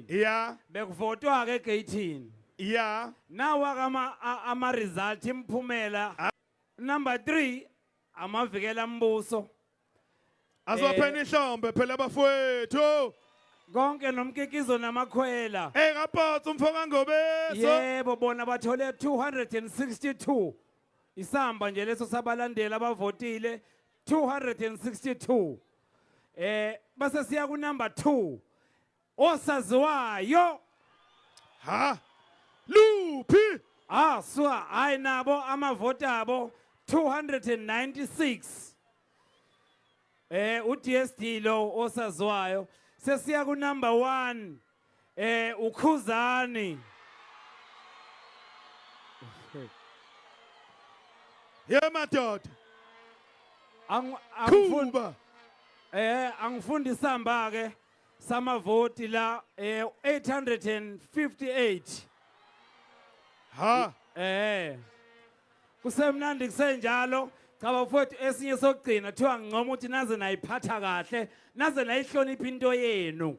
Yeah. Bekuvotwa ke gate. Yeah. Now ama result Imiphumela. Number 3 amavikela mbuso. Azophena ihlombe phela bafowethu. Konke nomkikizo namakhwela. Ngaphansi umfoka ngobeso. Yebo bona bathole 262. Isamba nje leso sabalandeli abavotile 262. Base siya ku number 2. Osaziwayo. Ha. Luphi. Swa hayi nabo amavota abo 296. UDSD lo osaziwayo. Sesiya ku number 1. Ukhuzani. Yeah madoda. Angifunda angifunda isamba ke samavoti la 858. Ha. Kusemnandi kusenjalo. Cha bafowethu esinye sokugcina thiwa ngicoma ukuthi naze nayiphatha kahle naze nayihlonipha into yenu.